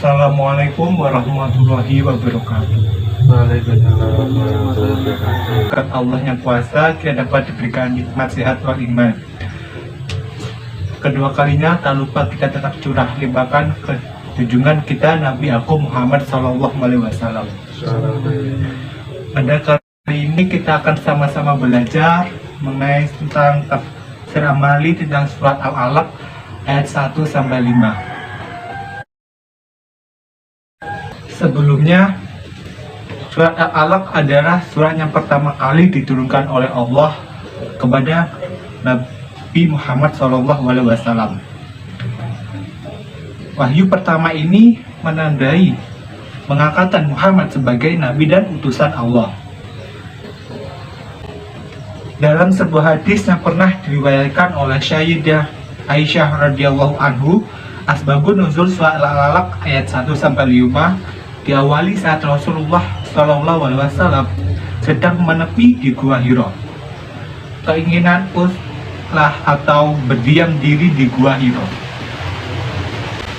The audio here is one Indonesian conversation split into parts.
Assalamualaikum warahmatullahi wabarakatuh. Waalaikumsalam warahmatullahi wabarakatuh. Berkat Allah yang kuasa, kita dapat diberikan nikmat sehat wal iman. Kedua kalinya tak lupa kita tetap curah limpahkan ke junjungan kita Nabi Agung Muhammad SAW. Pada kali ini kita akan sama-sama belajar mengenai tentang tafsir amali tentang surat Al-Alaq ayat 1-5. Sebelumnya, surat Al-Alaq adalah surat yang pertama kali diturunkan oleh Allah kepada Nabi Muhammad SAW. Wahyu pertama ini menandai pengangkatan Muhammad sebagai nabi dan utusan Allah. Dalam sebuah hadis yang pernah diriwayatkan oleh Sayyidah Aisyah radhiyallahu anhu, asbabun nuzul surat Al-Alaq ayat 1-5 diawali saat Rasulullah SAW sedang menepi di Gua Hira. Keinginan uzlah atau berdiam diri di Gua Hira.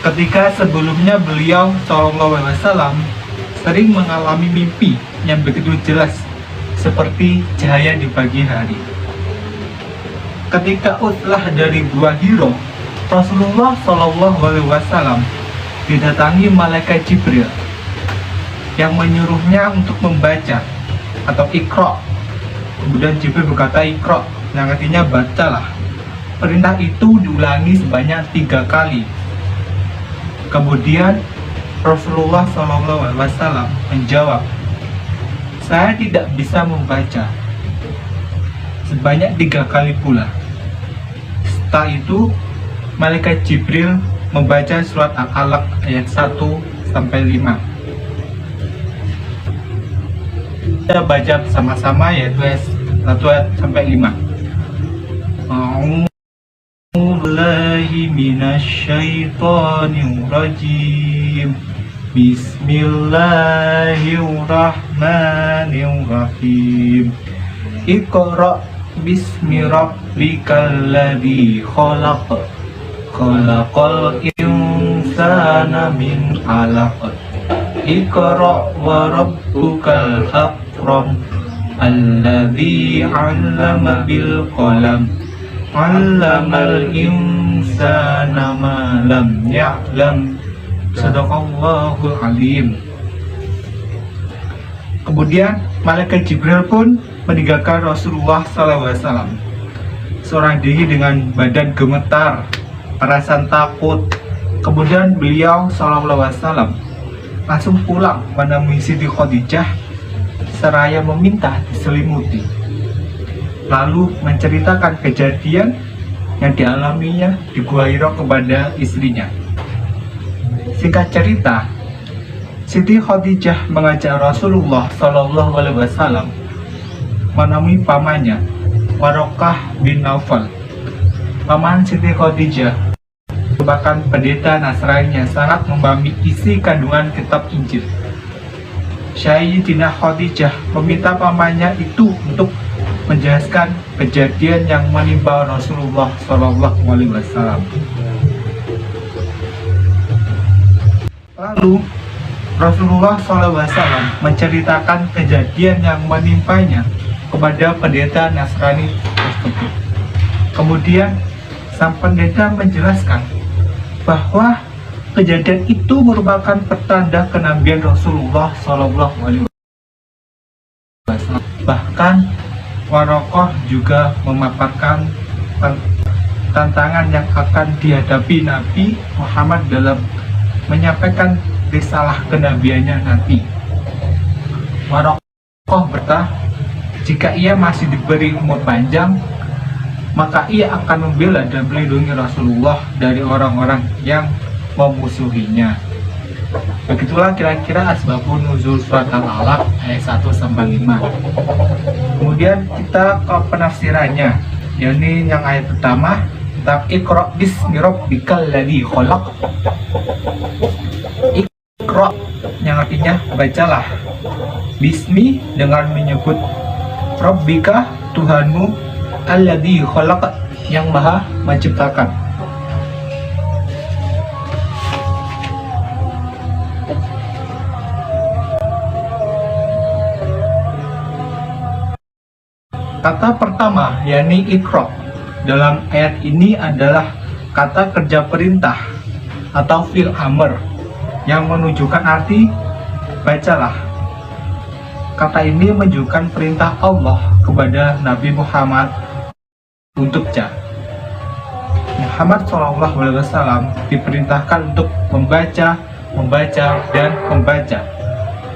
Ketika sebelumnya beliau SAW sering mengalami mimpi yang begitu jelas seperti cahaya di pagi hari. Ketika uzlah dari Gua Hira, Rasulullah SAW didatangi malaikat Jibril yang menyuruhnya untuk membaca atau Iqra. Kemudian Jibril berkata Iqra, yang artinya bacalah. Perintah itu diulangi sebanyak 3 kali. Kemudian Rasulullah SAW menjawab, saya tidak bisa membaca. Sebanyak 3 kali pula. Setelah itu malaikat Jibril membaca surat Al-Alaq ayat 1-5. Kita baca bersama-sama yaitu ayat 1-5. A'udzubillahi minasyaitonirrajim. Bismillahirrahmanirrahim. Iqra bismi rabbikal ladzi khalaq. Khalaqal insana min 'alaq. Iqra wa rabbukal akram. Alladzi 'allama bil qalam. 'Allamal insana ma lam ya'lam. Shadaqallahul alim. Kemudian malaikat Jibril pun meninggalkan Rasulullah SAW seorang diri dengan badan gemetar, perasaan takut. Kemudian beliau SAW langsung pulang menemui Siti Khadijah seraya meminta diselimuti, lalu menceritakan kejadian yang dialaminya di Gua Hira kepada istrinya. Singkat cerita, Siti Khadijah mengajak Rasulullah SAW menemui pamannya, Waraqah bin Naufal. Paman Siti Khadijah merupakan pendeta Nasrani yang sangat memahami isi kandungan kitab Injil. Sayyidatina Khadijah meminta pamannya itu untuk menjelaskan kejadian yang menimpa Rasulullah SAW. Lalu Rasulullah SAW menceritakan kejadian yang menimpanya kepada pendeta Nasrani tersebut. Kemudian sang pendeta menjelaskan bahwa kejadian itu merupakan pertanda kenabian Rasulullah SAW. Bahkan Waraqah juga memaparkan tantangan yang akan dihadapi Nabi Muhammad dalam menyampaikan risalah kenabiannya nanti. Waraqah berkata, jika ia masih diberi umur panjang, maka ia akan membela dan melindungi Rasulullah dari orang-orang yang memusuhinya. Begitulah kira-kira asbabun nuzul surat Al-Alaq ayat 1-5. Kemudian kita ke penafsirannya, yakni yang ayat pertama tentang Iqra bismi rabbikal ladzi khalaq. Iqra yang artinya bacalah. Bismi dengan menyebut Rabbika Tuhanmu alladzi khalaq yang maha menciptakan. Kata pertama, yakni ikra, dalam ayat ini adalah kata kerja perintah atau fi'il amr yang menunjukkan arti bacalah. Kata ini menunjukkan perintah Allah kepada Nabi Muhammad untuk baca. Muhammad SAW diperintahkan untuk membaca, dan membaca.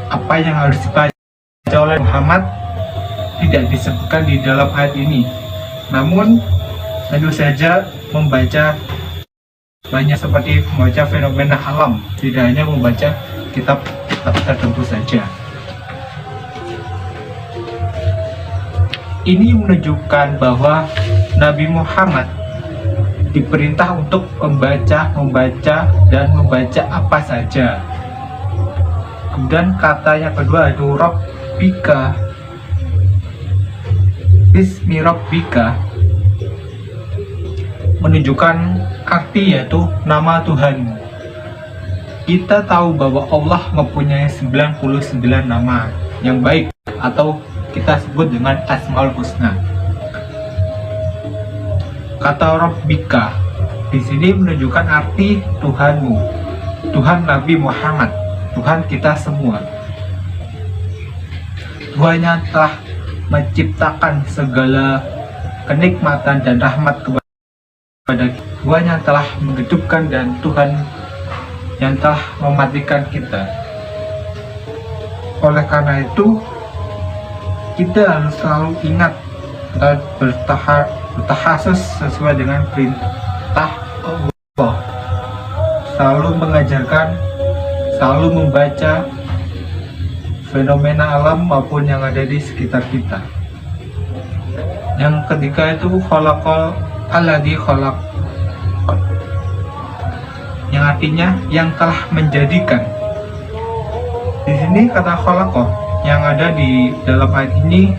Apa yang harus dibaca oleh Muhammad tidak disebutkan di dalam ayat ini. Namun tentu saja membaca banyak, seperti membaca fenomena alam, tidak hanya membaca kitab tertentu saja. Ini menunjukkan bahwa Nabi Muhammad diperintah untuk membaca, dan membaca apa saja. Kemudian kata yang kedua itu Rabbika, Bismi Rabbika, menunjukkan arti yaitu nama Tuhan. Kita tahu bahwa Allah mempunyai 99 nama yang baik atau kita sebut dengan Asmaul Husna. Kata Rabbika di sini menunjukkan arti Tuhanmu, Tuhan Nabi Muhammad, Tuhan kita semua. Tuhan yang telah menciptakan segala kenikmatan dan rahmat kepada Tuhan yang telah menghidupkan, dan Tuhan yang telah mematikan kita. Oleh karena itu, kita harus selalu ingat dan bertahasus sesuai dengan perintah Allah. Selalu mengajarkan, selalu membaca fenomena alam maupun yang ada di sekitar kita. Yang ketiga itu khalaqal alladzi khalaq, yang artinya yang telah menjadikan. Di sini kata khalaqah yang ada di dalam ayat ini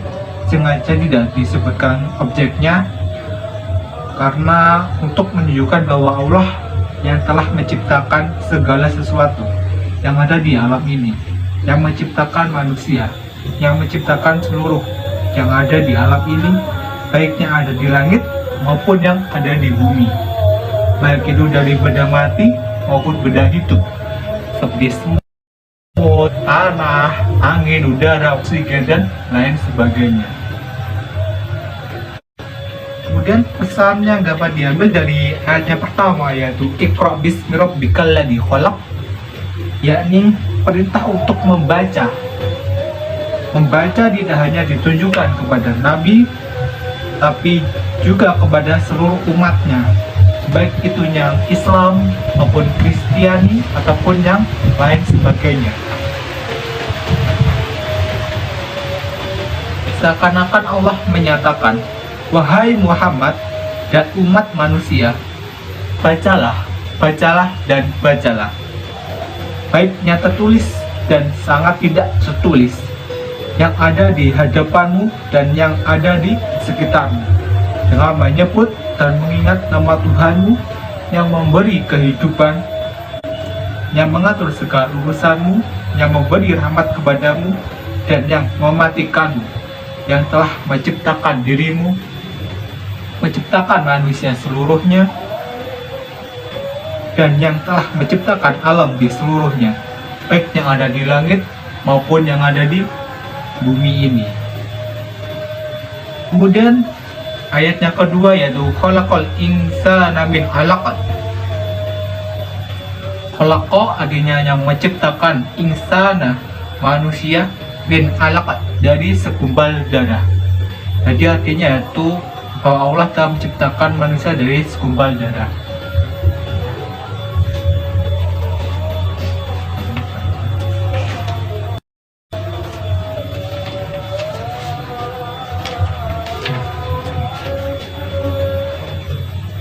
sengaja tidak disebutkan objeknya, karena untuk menunjukkan bahwa Allah yang telah menciptakan segala sesuatu yang ada di alam ini, yang menciptakan manusia, yang menciptakan seluruh yang ada di alam ini, baik yang ada di langit maupun yang ada di bumi, baik itu dari benda mati maupun benda hidup, seperti semut, tanah, angin, udara, oksigen, dan lain sebagainya. Kemudian pesan yang dapat diambil dari ayat yang pertama yaitu Iqra bismi rabbikal ladzi khalaq, yakni perintah untuk membaca. Membaca tidak hanya ditunjukkan kepada Nabi, tapi juga kepada seluruh umatnya, baik itu yang Islam maupun Kristiani ataupun yang lain sebagainya. Seakan-akan Allah menyatakan, wahai Muhammad dan umat manusia, bacalah, dan bacalah, baik yang tertulis dan sangat tidak tertulis, yang ada di hadapanmu dan yang ada di sekitarmu, dengan menyebut dan mengingat nama Tuhanmu yang memberi kehidupan, yang mengatur segala urusanmu, yang memberi rahmat kepadamu, dan yang mematikanmu, yang telah menciptakan dirimu, menciptakan manusia seluruhnya, dan yang telah menciptakan alam di seluruhnya, baik yang ada di langit maupun yang ada di bumi ini. Kemudian ayat yang kedua yaitu khalaqal insana min 'alaq. Khalaqa artinya yang menciptakan, insana manusia, min 'alaq dari segumpal darah. Jadi artinya itu bahwa Allah telah menciptakan manusia dari segumpal darah.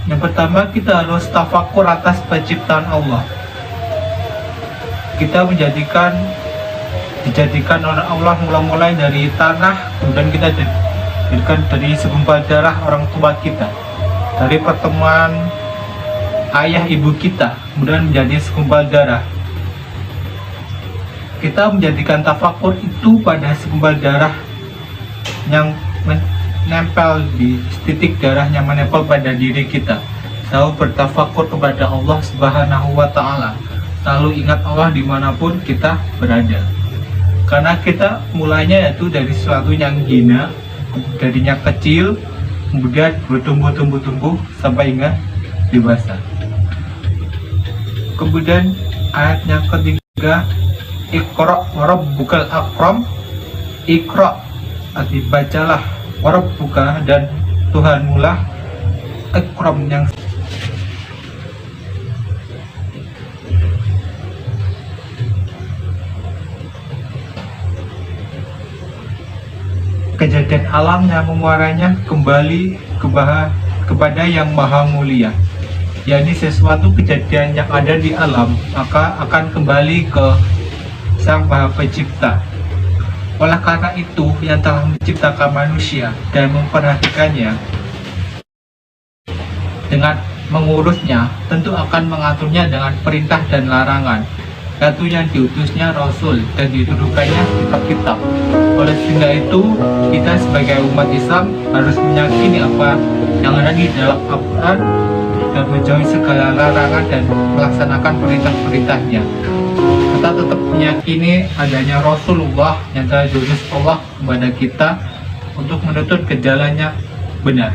Yang pertama, kita harus tafakur atas penciptaan Allah. Kita dijadikan oleh Allah mulai dari tanah, kemudian kita dijadikan dari segumpal darah orang tua kita, dari pertemuan ayah ibu kita, kemudian menjadi segumpal darah. Kita menjadikan tafakur itu pada segumpal darah yang nempel di titik darah yang menempel pada diri kita. Selalu bertafakur kepada Allah Subhanahu wa Ta'ala. Selalu ingat Allah dimanapun kita berada. Karena kita mulainya yaitu dari sesuatu yang hina, darinya kecil, kemudian bertumbuh sampai hingga dewasa. Kemudian ayat yang ketiga, Iqra wa rabbukal akram. Iqra arti bacalah, wa rabbuka dan Tuhanmu lah, akram yang kejadian alam yang memuaranya kembali kepada yang maha mulia, yakni sesuatu kejadian yang ada di alam maka akan kembali ke sang maha pencipta. Oleh karena itu, yang telah menciptakan manusia dan memperhatikannya dengan mengurusnya tentu akan mengaturnya dengan perintah dan larangan, yaitu yang diutusnya Rasul dan dituduhkannya kitab-kitab. Oleh sehingga itu, kita sebagai umat Islam harus meyakini apa yang ada di dalam Al-Quran dan menjauhi segala larangan dan melaksanakan perintah-perintahnya. Kita tetap meyakini adanya Rasulullah yang telah diutus Allah kepada kita untuk menuntut ke jalannya benar.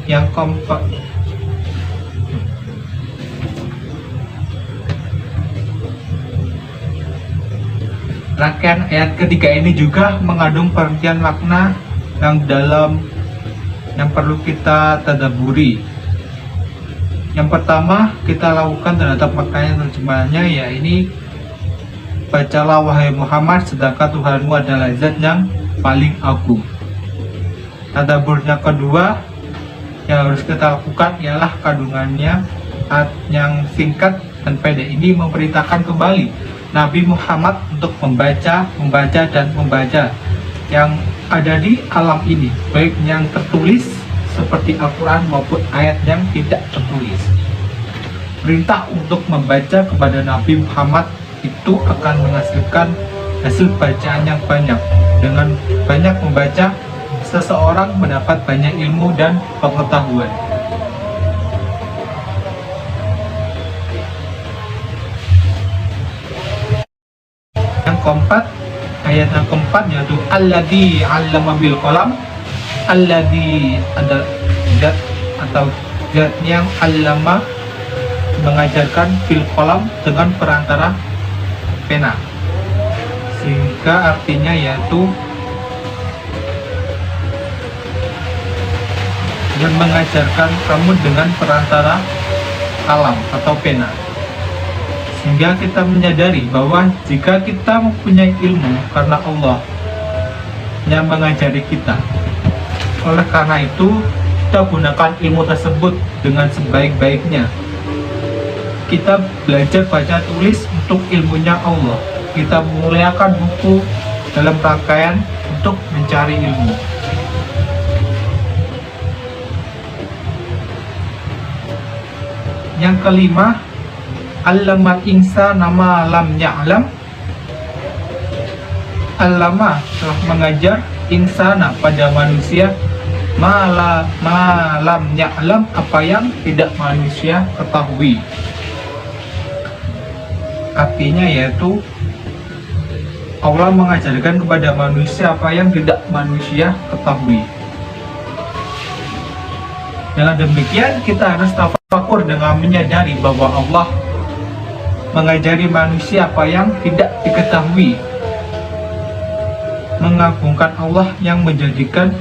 Yang keempat, rangkaian ayat ketiga ini juga mengandung pengertian makna yang perlu kita tadabburi. Yang pertama kita lakukan terhadap maknanya terjemahannya, ya ini bacalah wahai Muhammad, sedangkan Tuhanmu adalah zat yang paling agung. Tadabbur yang kedua yang harus kita lakukan ialah kandungannya. Ayat yang singkat dan pendek ini memberitakan kembali Nabi Muhammad untuk membaca yang ada di alam ini, baik yang tertulis seperti Al-Quran maupun ayat yang tidak tertulis. Perintah untuk membaca kepada Nabi Muhammad itu akan menghasilkan hasil bacaan yang banyak. Dengan banyak membaca, seseorang mendapat banyak ilmu dan pengetahuan. Yang keempat, ayat yang keempat yaitu alladzi 'allama bil qalam. Alladzi ada zat atau zat yang 'allama mengajarkan bil qalam dengan perantara pena, sehingga artinya yaitu dan mengajarkan kamu dengan perantara kalam atau pena, sehingga kita menyadari bahwa jika kita mempunyai ilmu karena Allah yang mengajari kita, oleh karena itu kita gunakan ilmu tersebut dengan sebaik-baiknya. Kita belajar baca tulis untuk ilmunya Allah. Kita memuliakan buku dalam rangkaian untuk mencari ilmu. Yang kelima, allamal insana ma lam ya'lam. Allama telah mengajar insana pada manusia ma lam ya'lam, apa yang tidak manusia ketahui. Artinya yaitu Allah mengajarkan kepada manusia apa yang tidak manusia ketahui. Dengan demikian kita harus tafakur dengan menyadari bahwa Allah mengajari manusia apa yang tidak diketahui, mengagungkan Allah yang menjadikan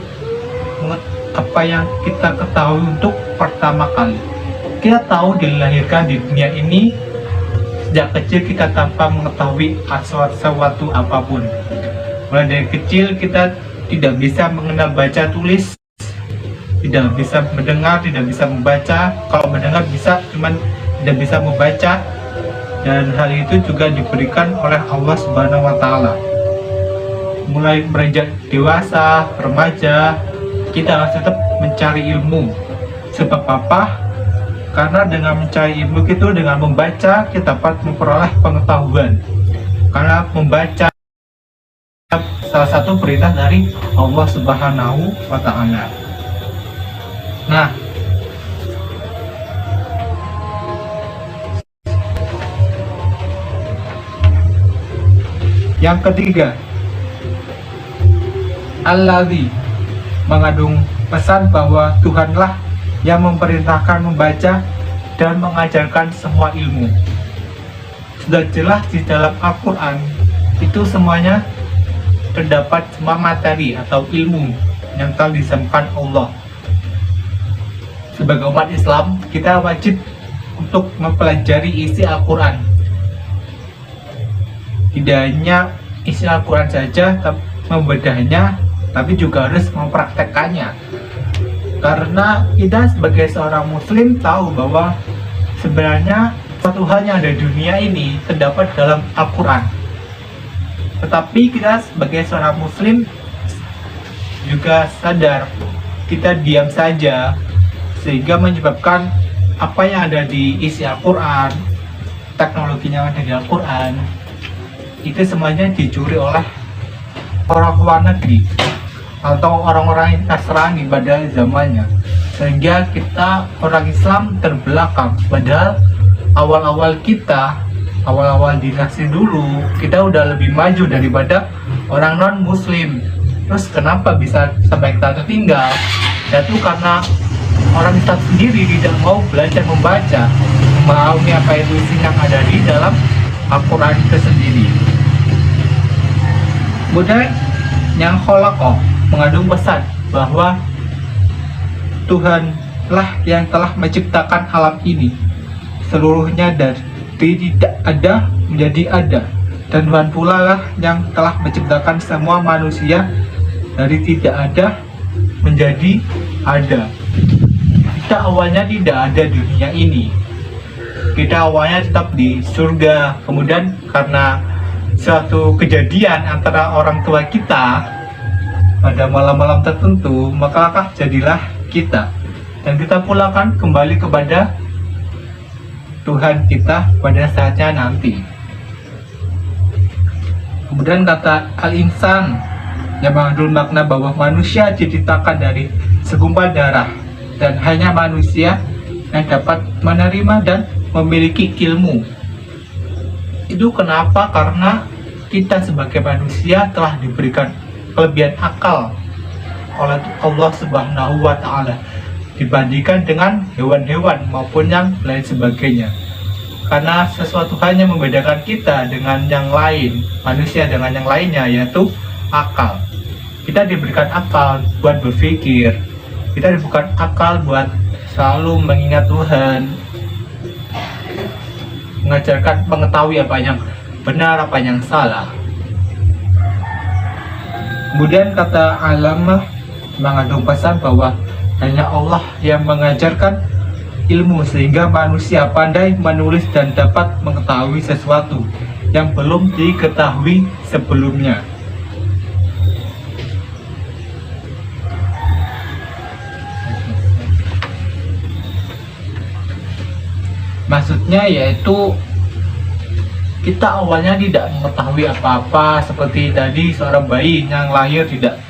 apa yang kita ketahui untuk pertama kali. Kita tahu dilahirkan di dunia ini sejak kecil kita tanpa mengetahui sesuatu apapun. Mulai dari kecil kita tidak bisa mengenal baca tulis, tidak bisa mendengar, tidak bisa membaca. Kalau mendengar bisa, cuman tidak bisa membaca. Dan hal itu juga diberikan oleh Allah Subhanahu wa Ta'ala. Mulai beranjak dewasa, remaja, kita harus tetap mencari ilmu. Sebab apa? Karena dengan mencari ilmu itu, dengan membaca kita dapat memperoleh pengetahuan. Karena membaca salah satu perintah dari Allah Subhanahu wa Ta'ala. Nah, yang ketiga, Alladzi, mengandung pesan bahwa Tuhanlah yang memerintahkan membaca dan mengajarkan semua ilmu. Sudah jelas di dalam Al-Quran itu semuanya terdapat semua materi atau ilmu yang telah disampaikan Allah. Sebagai umat Islam, kita wajib untuk mempelajari isi Al-Quran. Tidak hanya isi Al-Quran saja membedahnya, tapi juga harus mempraktekkannya. Karena kita sebagai seorang muslim tahu bahwa sebenarnya suatu hal yang ada di dunia ini terdapat dalam Al-Quran. Tetapi kita sebagai seorang muslim juga sadar kita diam saja, sehingga menyebabkan apa yang ada di isi Al-Quran, teknologinya yang ada di Al-Quran, itu semuanya dicuri oleh orang luar negeri atau orang-orang Nasrani pada zamannya, sehingga kita orang Islam terbelakang. Padahal awal-awal dinasti dulu kita udah lebih maju daripada orang non muslim. Terus kenapa bisa sampai kita tertinggal? Yaitu karena orang Islam sendiri tidak mau belajar membaca, memahami apa itu isi yang ada di dalam Al-Quran itu sendiri. Kemudian yang kholaqah mengandung pesan bahwa Tuhanlah yang telah menciptakan alam ini seluruhnya dari tidak ada menjadi ada, dan Tuhan pula lah yang telah menciptakan semua manusia dari tidak ada menjadi ada. Kita awalnya tidak ada di dunia ini, kita awalnya tetap di surga. Kemudian karena suatu kejadian antara orang tua kita pada malam-malam tertentu, maka jadilah kita, dan kita pula akan kembali kepada Tuhan kita pada saatnya nanti. Kemudian kata al-insan yang mengandung makna bahwa manusia diciptakan dari segumpal darah, dan hanya manusia yang dapat menerima dan memiliki ilmu. Itu kenapa? Karena kita sebagai manusia telah diberikan kelebihan akal oleh Allah Subhanahu wa Ta'ala dibandingkan dengan hewan-hewan maupun yang lain sebagainya. Karena sesuatu hal yang membedakan kita dengan yang lain, manusia dengan yang lainnya, yaitu akal. Kita diberikan akal buat berpikir, kita diberikan akal buat selalu mengingat Tuhan, mengajarkan, mengetahui apa yang benar, apa yang salah. Kemudian kata alamah mengandung pesan bahwa hanya Allah yang mengajarkan ilmu sehingga manusia pandai menulis dan dapat mengetahui sesuatu yang belum diketahui sebelumnya. Maksudnya yaitu kita awalnya tidak mengetahui apa-apa, seperti tadi seorang bayi yang lahir tidak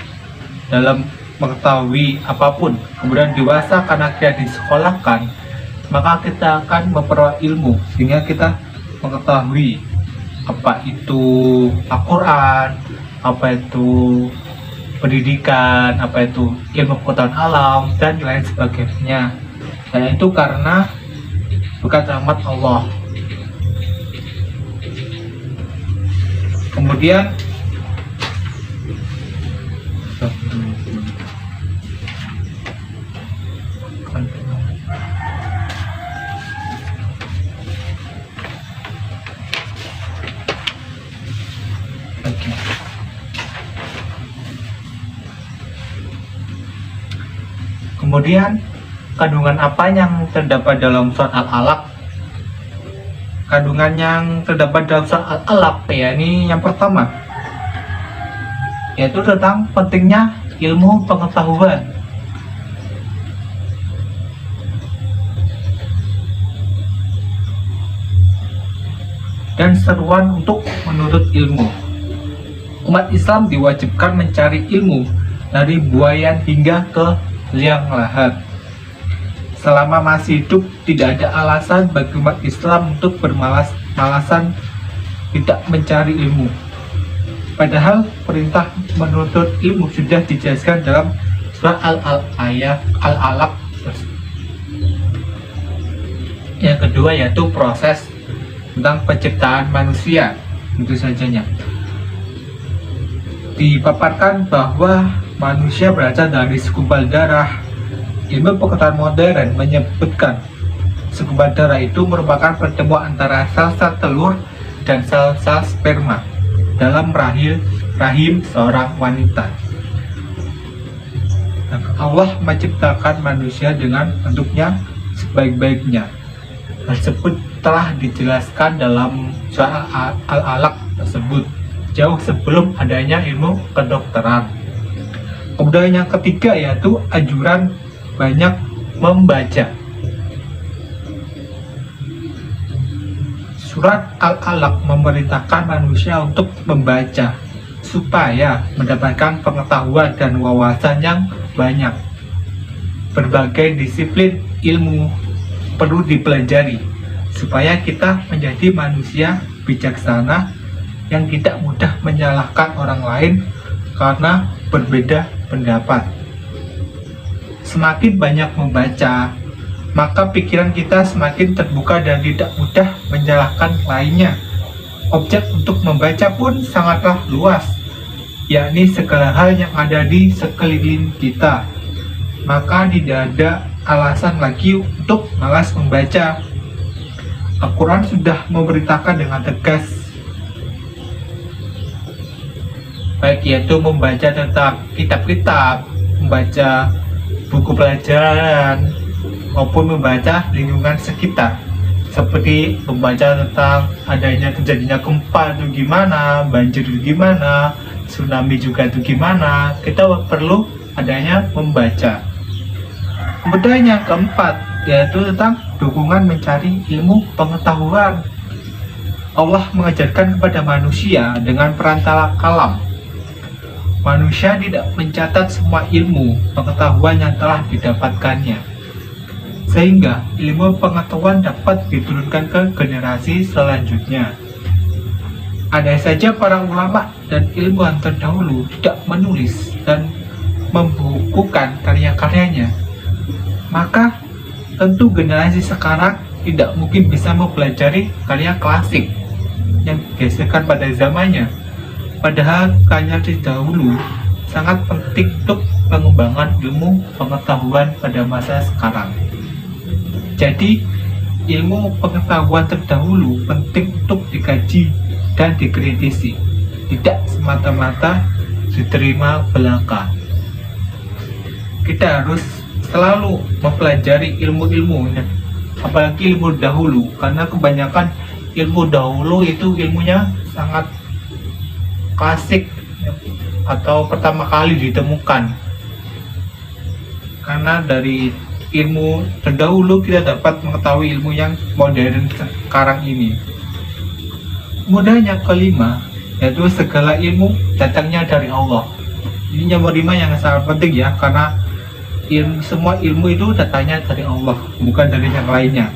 dalam mengetahui apapun, kemudian dewasa karena kita disekolahkan, maka kita akan memperoleh ilmu sehingga kita mengetahui apa itu Al-Quran, apa itu pendidikan, apa itu ilmu pengetahuan alam, dan lain sebagainya. Dan itu karena berkat rahmat Allah. Kemudian kemudian kandungan apa yang terdapat dalam surat Al-Alaq? Kandungan yang terdapat dalam surat Al-Alaq ini yang pertama, yaitu tentang pentingnya ilmu pengetahuan. dan seruan untuk menuntut ilmu. Umat Islam diwajibkan mencari ilmu dari buayan hingga ke liang lahat. Selama masih hidup, tidak ada alasan bagi umat Islam untuk bermalas-malasan tidak mencari ilmu. Padahal perintah menuntut ilmu sudah dijelaskan dalam surah Al-Alaq. Yang kedua yaitu proses tentang penciptaan manusia. Tentu sajanya dipaparkan bahwa manusia berasal dari segumpal darah. Ilmu pengetahuan modern menyebutkan segumpal darah itu merupakan pertemuan antara sel-sel telur dan sel-sel sperma dalam rahim seorang wanita. Allah menciptakan manusia dengan bentuknya sebaik-baiknya. Hal tersebut telah dijelaskan dalam surah Al-Alaq tersebut jauh sebelum adanya ilmu kedokteran. Kemudian yang ketiga yaitu anjuran banyak membaca. Surat Al-Alaq memerintahkan manusia untuk membaca supaya mendapatkan pengetahuan dan wawasan yang banyak. Berbagai disiplin ilmu perlu dipelajari supaya kita menjadi manusia bijaksana yang tidak mudah menyalahkan orang lain karena berbeda pendapat. Semakin banyak membaca, maka pikiran kita semakin terbuka dan tidak mudah menyalahkan lainnya. Objek untuk membaca pun sangatlah luas, yakni segala hal yang ada di sekeliling kita. Maka tidak ada alasan lagi untuk malas membaca. Al-Quran sudah memberitakan dengan tegas, baik yaitu membaca tentang kitab-kitab, membaca buku pelajaran, maupun membaca lingkungan sekitar, seperti membaca tentang adanya terjadinya gempa itu gimana, banjir itu gimana, tsunami juga itu gimana. Kita perlu adanya membaca. Kemudian yang keempat yaitu tentang dukungan mencari ilmu pengetahuan. Allah mengajarkan kepada manusia dengan perantara kalam. Manusia tidak mencatat semua ilmu pengetahuan yang telah didapatkannya, sehingga ilmu pengetahuan dapat diturunkan ke generasi selanjutnya. Ada saja para ulama dan ilmuwan terdahulu tidak menulis dan membukukan karya-karyanya, maka tentu generasi sekarang tidak mungkin bisa mempelajari karya klasik yang digeserkan pada zamannya. Padahal karya terdahulu sangat penting untuk pengembangan ilmu pengetahuan pada masa sekarang. Jadi, ilmu pengetahuan terdahulu penting untuk dikaji dan dikritisi, tidak semata-mata diterima belaka. Kita harus selalu mempelajari ilmu-ilmu, apalagi ilmu dahulu, karena kebanyakan ilmu dahulu itu ilmunya sangat klasik atau pertama kali ditemukan. Karena dari ilmu terdahulu kita dapat mengetahui ilmu yang modern sekarang ini. Kemudian yang kelima yaitu segala ilmu datangnya dari Allah. Ini yang kelima yang sangat penting ya, karena semua ilmu itu datangnya dari Allah, bukan dari yang lainnya.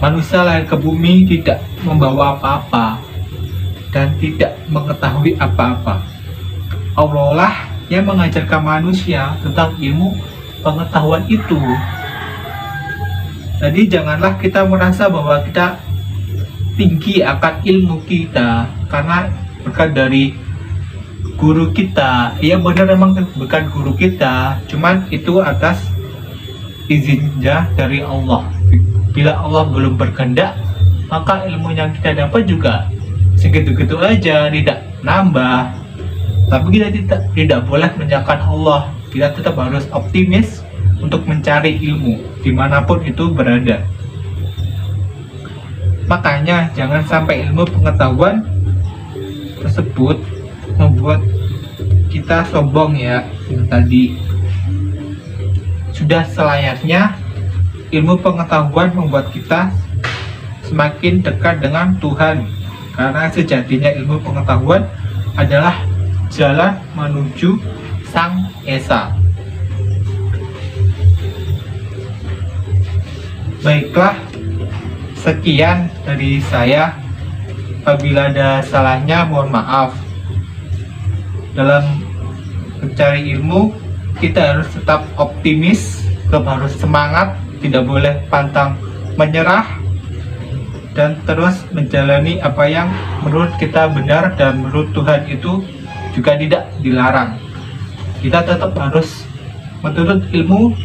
Manusia lahir ke bumi tidak membawa apa-apa dan tidak mengetahui apa-apa. Allah lah yang mengajarkan manusia tentang ilmu pengetahuan itu. Jadi janganlah kita merasa bahwa kita tinggi akan ilmu kita karena berkat dari guru kita. Ya benar, memang bukan guru kita, cuman itu atas izinnya dari Allah. Bila Allah belum berkehendak, maka ilmu yang kita dapat juga segitu-gitu aja, tidak nambah. Tapi kita tidak boleh menyalahkan Allah. Kita tetap harus optimis untuk mencari ilmu dimanapun itu berada. Makanya jangan sampai ilmu pengetahuan tersebut membuat kita sombong ya. Tadi sudah selayaknya ilmu pengetahuan membuat kita semakin dekat dengan Tuhan, karena sejatinya ilmu pengetahuan adalah jalan menuju Sang Esa. Baiklah, sekian dari saya. Apabila ada salahnya mohon maaf. Dalam mencari ilmu, kita harus tetap optimis, harus semangat, tidak boleh pantang menyerah, dan terus menjalani apa yang menurut kita benar dan menurut Tuhan itu juga tidak dilarang. Kita tetap harus menuntut ilmu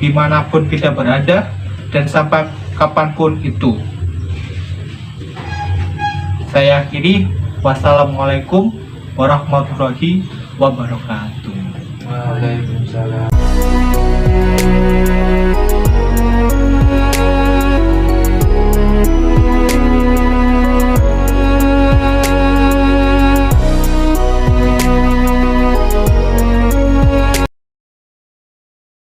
dimanapun kita berada dan sampai kapanpun itu. Saya akhiri, wassalamualaikum warahmatullahi wabarakatuh. Waalaikumsalam